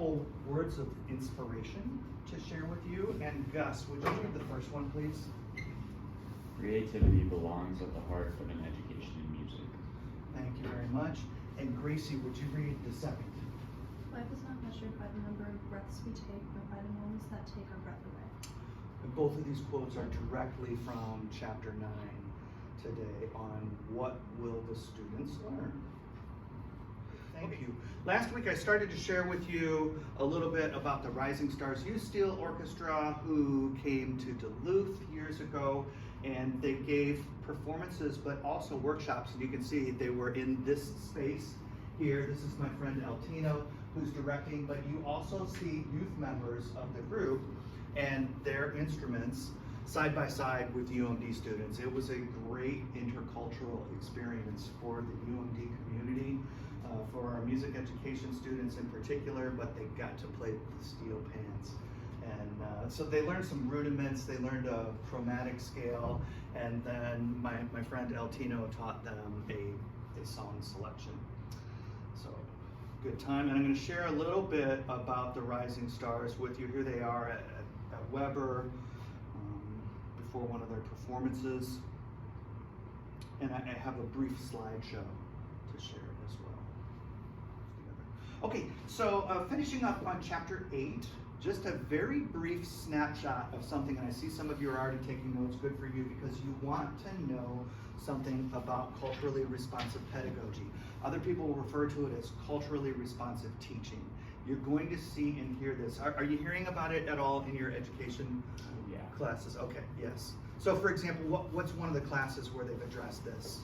couple words of inspiration to share with you. And Gus, would you read the first one, please? Creativity belongs at the heart of an education in music. Thank you very much. And Gracie, would you read the second? Life is not measured by the number of breaths we take, but by the moments that take our breath away. And both of these quotes are directly from chapter 9 today on what will the students learn. Thank you. Last week I started to share with you a little bit about the Rising Stars Youth Steel Orchestra, who came to Duluth years ago, and they gave performances but also workshops. And you can see they were in this space here. This is my friend Altino who's directing, but you also see youth members of the group and their instruments side by side with UMD students. It was a great intercultural experience for the UMD community, for our music education students in particular, but they got to play the steel pans. And so they learned some rudiments, they learned a chromatic scale, and then my friend Altino taught them a song selection. So, good time. And I'm going to share a little bit about the Rising Stars with you. Here they are at Weber before one of their performances. And I have a brief slideshow to share as well. Okay, so finishing up on chapter 8, just a very brief snapshot of something, and I see some of you are already taking notes. Good for you, because you want to know something about culturally responsive pedagogy. Other people will refer to it as culturally responsive teaching. You're going to see and hear this. Are you hearing about it at all in your education classes? Okay, yes. So for example, what's one of the classes where they've addressed this?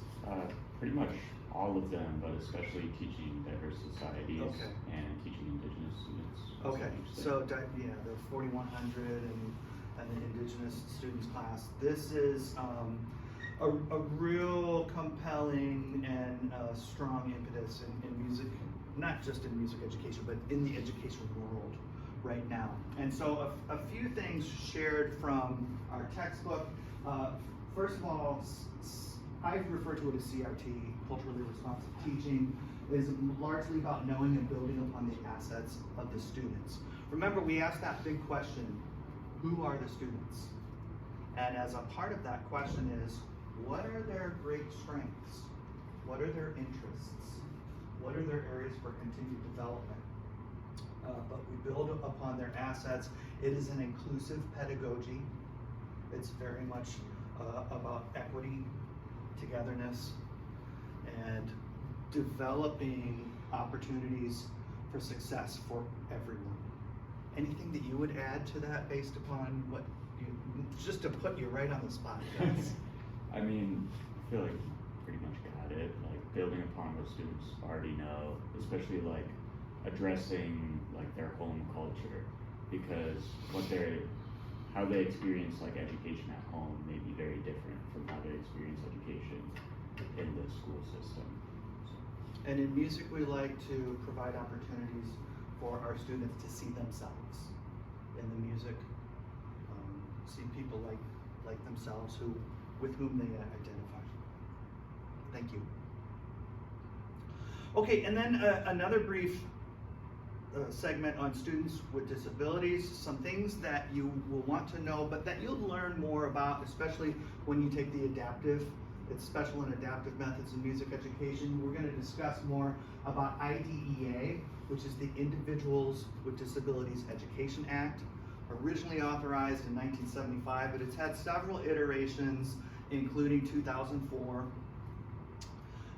Pretty much all of them, but especially teaching diverse societies and teaching Indigenous students. Okay, so yeah, the 4100 and the Indigenous students class. This is a real compelling and strong impetus in music, not just in music education, but in the education world right now. And so a few things shared from our textbook. First of all, I refer to it as CRT, culturally responsive teaching, is largely about knowing and building upon the assets of the students. Remember, we asked that big question, who are the students? And as a part of that question is, what are their great strengths? What are their interests? What are their areas for continued development? But we build upon their assets. It is an inclusive pedagogy. It's very much about equity, togetherness, and developing opportunities for success for everyone. Anything that you would add to that based upon what you, just to put you right on the spot? I mean, I feel like you pretty much got it. Like building upon what students already know, especially like addressing like their home culture, because how they experience like education at home may be very different from how they experience education in the school system. And in music, we like to provide opportunities for our students to see themselves in the music, see people like themselves with whom they identify. Thank you. Okay, and then another brief segment on students with disabilities, some things that you will want to know, but that you'll learn more about, especially when you take the it's special and adaptive methods in music education. We're going to discuss more about IDEA, which is the Individuals with Disabilities Education Act, originally authorized in 1975, but it's had several iterations, including 2004.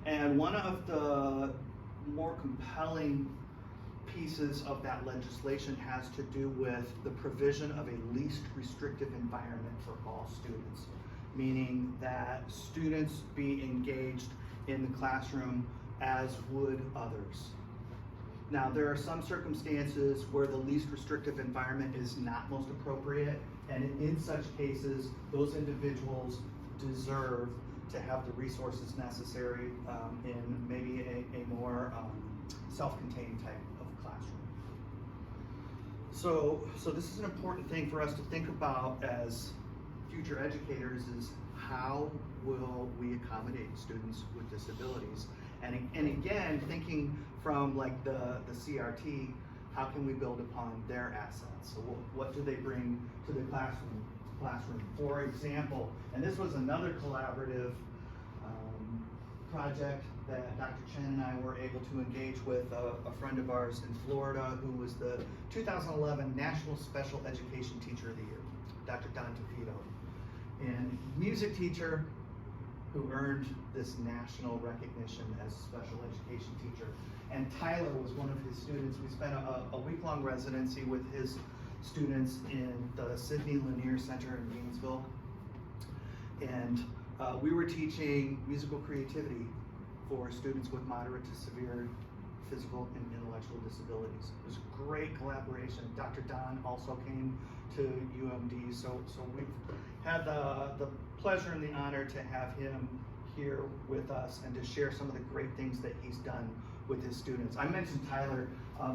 And one of the more compelling pieces of that legislation has to do with the provision of a least restrictive environment for all students, meaning that students be engaged in the classroom as would others. Now, there are some circumstances where the least restrictive environment is not most appropriate, and in such cases, those individuals deserve to have the resources necessary in maybe a more self-contained type of classroom. So this is an important thing for us to think about as future educators, is how will we accommodate students with disabilities? And again, thinking from like the CRT, how can we build upon their assets? So what do they bring to the classroom? For example, and this was another collaborative project that Dr. Chen and I were able to engage with a friend of ours in Florida who was the 2011 National Special Education Teacher of the Year, Dr. Don Tofito. And music teacher who earned this national recognition as special education teacher. And Tyler was one of his students. We spent a week-long residency with his students in the Sidney Lanier Center in Gainesville. And we were teaching musical creativity for students with moderate to severe physical and intellectual disabilities. It was a great collaboration. Dr. Don also came to UMD, so we've had the pleasure and the honor to have him here with us and to share some of the great things that he's done with his students. I mentioned Tyler.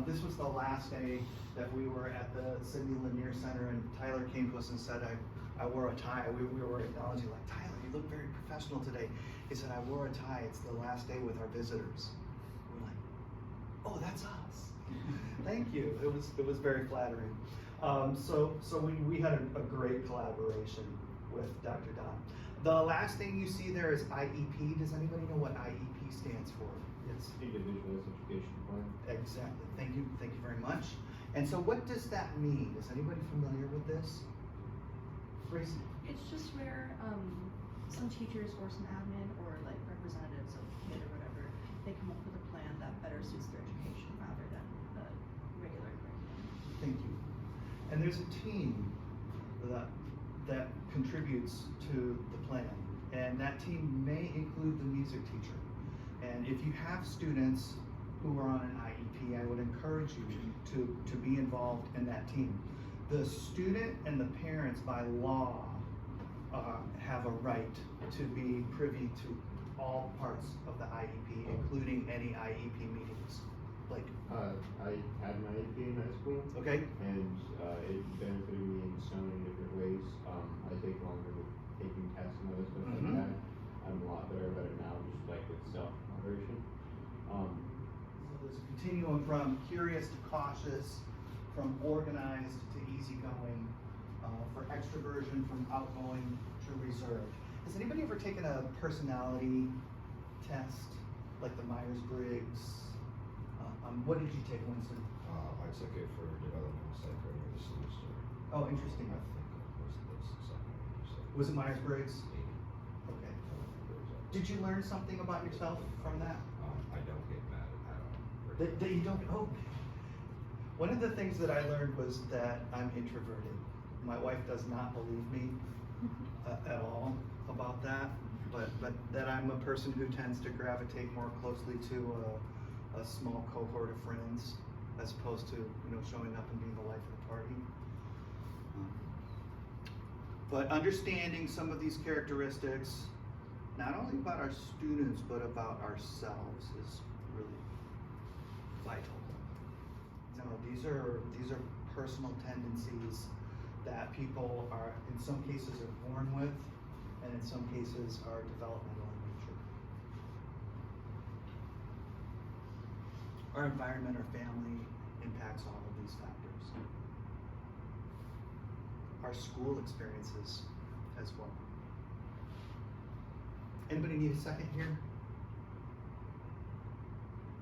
This was the last day that we were at the Sidney Lanier Center, and Tyler came to us and said, I wore a tie. We were acknowledging, like, Tyler, you look very professional today. He said, I wore a tie. It's the last day with our visitors. We're like, oh, that's us. Thank you. It was very flattering. So we had a great collaboration with Dr. Don. The last thing you see there is IEP. Does anybody know what IEP stands for? It's Individualized Education Plan. exactly. Thank you very much. And so what does that mean? Is anybody familiar with this? Gracie? It's just where some teachers or some admin or like representatives of the kid or whatever, they come up with a plan that better suits their education rather than the regular curriculum. Thank you. And there's a team that contributes to the plan, and that team may include the music teacher. And if you have students who are on an IEP, I would encourage you to be involved in that team. The student and the parents by law have a right to be privy to all parts of the IEP, including any IEP meetings. Like, I had an IEP in high school, okay, and it benefited me in so many different ways. I take longer with taking tests and other stuff like that. I'm a lot better about it now, just like with self-moderation. so there's a continuum from curious to cautious, from organized to easygoing, for extroversion, from outgoing to reserved. Has anybody ever taken a personality test, like the Myers-Briggs? What did you take, Winston? I took it for developmental psychology this semester. Oh, interesting. I think it was the second one. Was it Myers-Briggs? Maybe. Okay. I don't remember exactly. Did you learn something about yourself from that? I don't get mad at all. That you don't, oh. One of the things that I learned was that I'm introverted. My wife does not believe me at all about that, but that I'm a person who tends to gravitate more closely to a small cohort of friends as opposed to, showing up and being the life of the party. But understanding some of these characteristics, not only about our students, but about ourselves is really vital. These are personal tendencies that people are, in some cases, are born with, and in some cases are developmental in nature. Our environment, our family impacts all of these factors. Our school experiences as well. Anybody need a second here?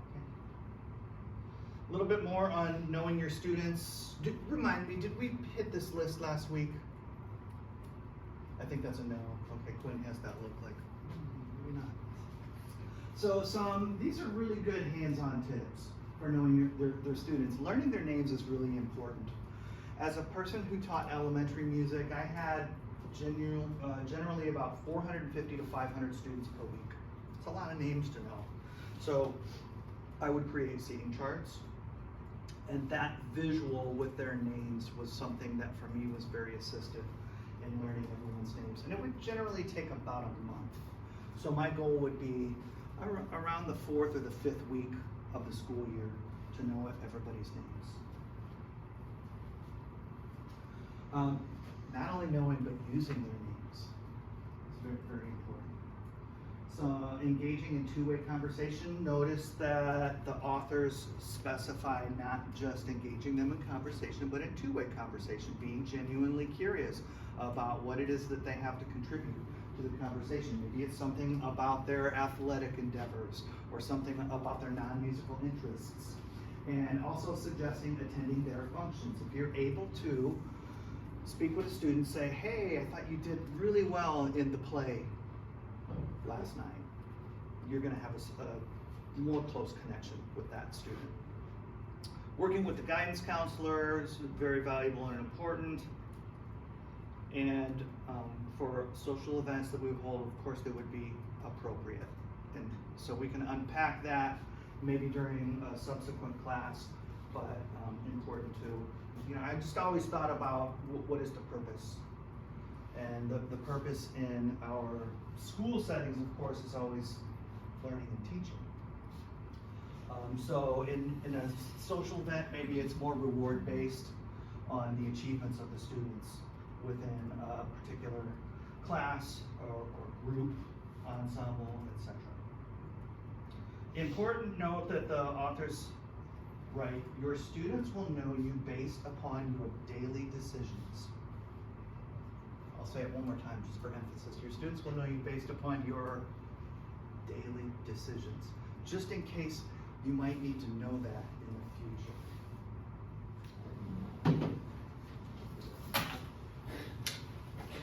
Okay. A little bit more on knowing your students. Remind me, did we hit this list last week? I think that's a no. Okay, Quinn has that look like, maybe not. So these are really good hands-on tips for knowing their students. Learning their names is really important. As a person who taught elementary music, I had generally about 450 to 500 students per week. It's a lot of names to know. So I would create seating charts, and that visual with their names was something that for me was very assistive in learning everyone's names. And it would generally take about a month. So my goal would be around the 4th or the 5th week of the school year to know everybody's names. Not only knowing, but using their names is very, very important. So engaging in two-way conversation. Notice that the authors specify not just engaging them in conversation, but in two-way conversation, being genuinely curious about what it is that they have to contribute to the conversation. Maybe it's something about their athletic endeavors or something about their non-musical interests. And also suggesting attending their functions. If you're able to speak with a student, say, hey, I thought you did really well in the play last night. You're going to have a more close connection with that student. Working with the guidance counselor is very valuable and important. And for social events that we hold, of course, they would be appropriate. And so we can unpack that maybe during a subsequent class, but important to, you know, I just always thought about what is the purpose. And the purpose in our school settings, of course, is always learning and teaching. So in a social event, maybe it's more reward-based on the achievements of the students within a particular class or group, ensemble, etc. Important note that the authors write, your students will know you based upon your daily decisions. I'll say it one more time just for emphasis. Your students will know you based upon your daily decisions. Just in case you might need to know that in the future.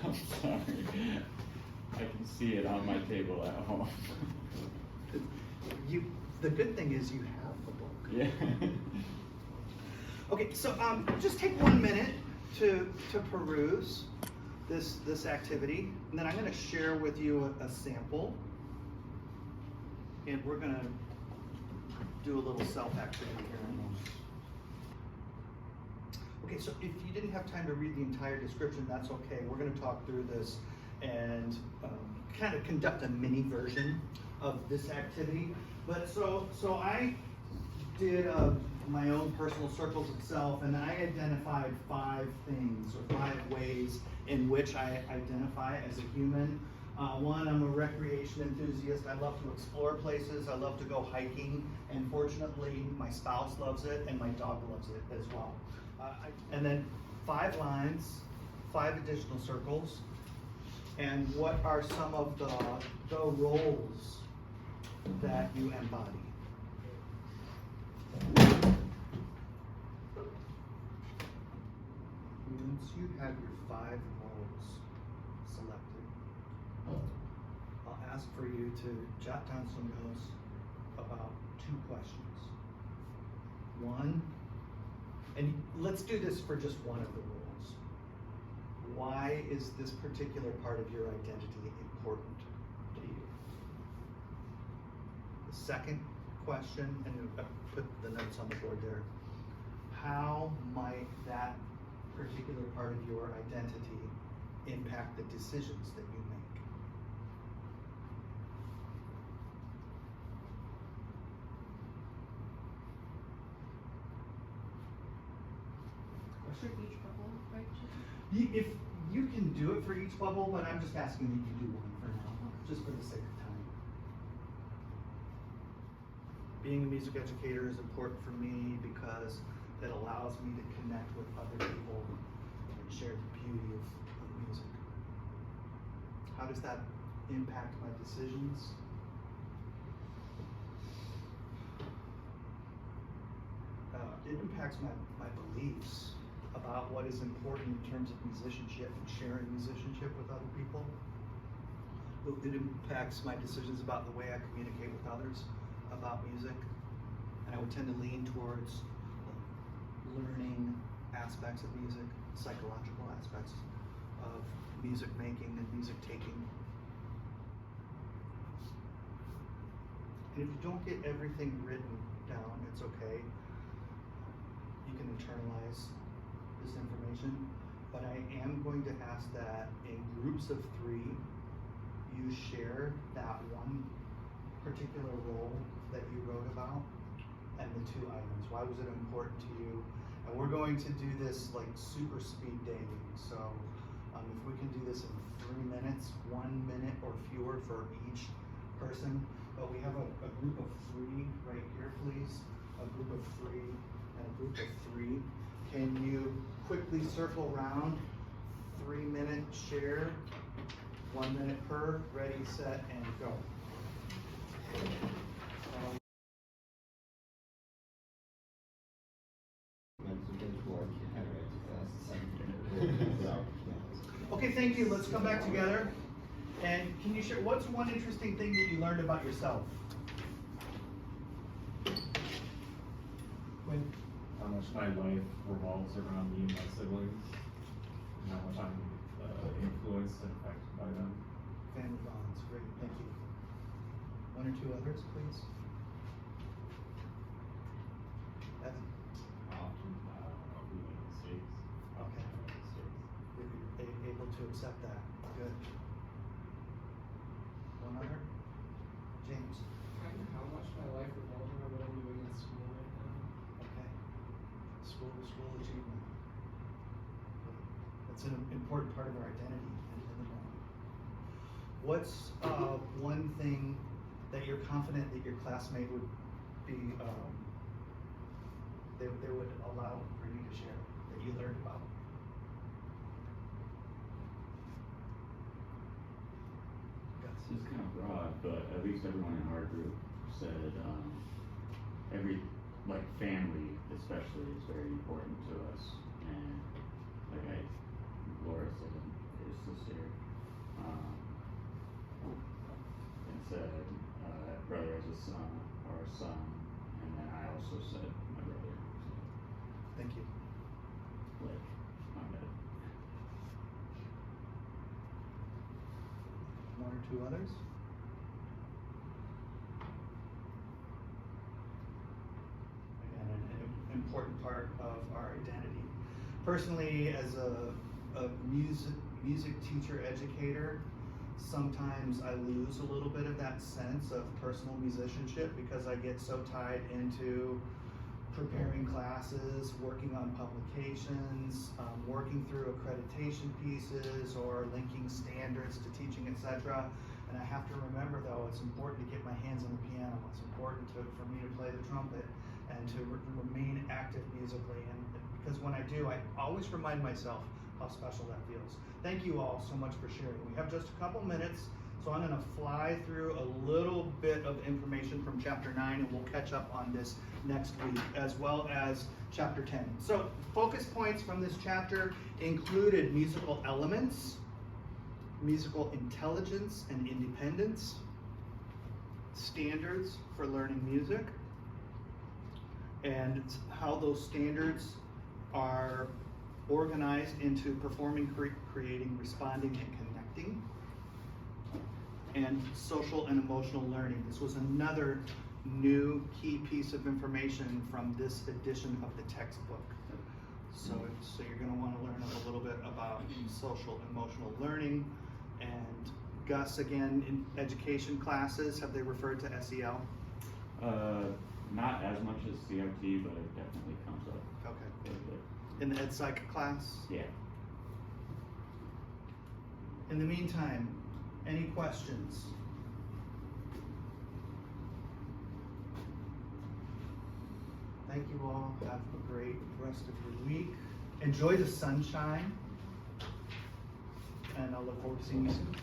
I'm sorry. I can see it on my table at home. The good thing is you have the book. Yeah. Okay, so just take 1 minute to peruse this activity, and then I'm going to share with you a sample, and we're going to do a little self-activity here in a moment. Okay, so if you didn't have time to read the entire description, that's okay. We're going to talk through this and kind of conduct a mini version of this activity. But so I did my own personal circles itself, and I identified 5 things or 5 ways in which I identify as a human. One, I'm a recreation enthusiast. I love to explore places. I love to go hiking, and fortunately, my spouse loves it, and my dog loves it as well. And then 5 lines, 5 additional circles, and what are some of the roles that you embody? Once you have your 5 roles selected, I'll ask for you to jot down some notes about 2 questions. One, and let's do this for just one of the roles. Why is this particular part of your identity important to you? The second question, and I put the notes on the board there, how might that particular part of your identity impact the decisions that you make? For each bubble, right? If you can do it for each bubble, but I'm just asking that you do one for now, just for the sake of time. Being a music educator is important for me because it allows me to connect with other people and share the beauty of music. How does that impact my decisions? It impacts my beliefs about what is important in terms of musicianship and sharing musicianship with other people. It impacts my decisions about the way I communicate with others about music. And I would tend to lean towards learning aspects of music, psychological aspects of music making and music taking. And if you don't get everything written down, it's okay. You can internalize this information, but I am going to ask that in groups of 3, you share that one particular role that you wrote about and the 2 items. Why was it important to you? And we're going to do this like super speed dating. So if we can do this in 3 minutes, 1 minute or fewer for each person, but we have a group of 3 right here, please. A group of 3 and a group of 3. Can you quickly circle around? 3-minute share, 1 minute per, ready, set, and go. Okay, thank you. Let's come back together. And can you share, what's one interesting thing that you learned about yourself? When? How much my life revolves around me and my siblings, and how much I'm influenced and affected by them. Family bonds, great, thank you. 1 or 2 others, please. Evan? Often, we make mistakes. Okay. I make mistakes. You're able to accept that, good. 1 other? James? Kind of how much my life revolves around what I'm doing in school right now. Okay. School achievement. That's an important part of our identity in the moment. What's one thing that you're confident that your classmate would be, they would allow for you to share, that you learned about? This is kind of broad, but at least everyone in our group said like family especially is very important to us, and like Laura said, his sister, and said brother as a son or a son, and then I also said my brother. So, Thank you. like my bad. 1 or 2 others? Again, an important part of our identity. Personally, as a music teacher educator, sometimes I lose a little bit of that sense of personal musicianship because I get so tied into preparing classes, working on publications, working through accreditation pieces or linking standards to teaching, etc. And I have to remember though, it's important to get my hands on the piano. It's important for me to play the trumpet and to remain active musically. And because when I do, I always remind myself how special that feels. Thank you all so much for sharing. We have just a couple minutes, so I'm gonna fly through a little bit of information from chapter 9 and we'll catch up on this next week, as well as chapter 10. So focus points from this chapter included musical elements, musical intelligence and independence, standards for learning music, and how those standards are organized into performing, creating, responding, and connecting, and social and emotional learning. This was another new key piece of information from this edition of the textbook. So you're going to want to learn a little bit about social emotional learning. And Gus, again, in education classes, have they referred to SEL? Not as much as CRT, but it definitely comes up. Okay. Quite a bit. In the ed psych class? Yeah. In the meantime, any questions? Thank you all. Have a great rest of your week. Enjoy the sunshine. And I'll look forward to seeing you soon.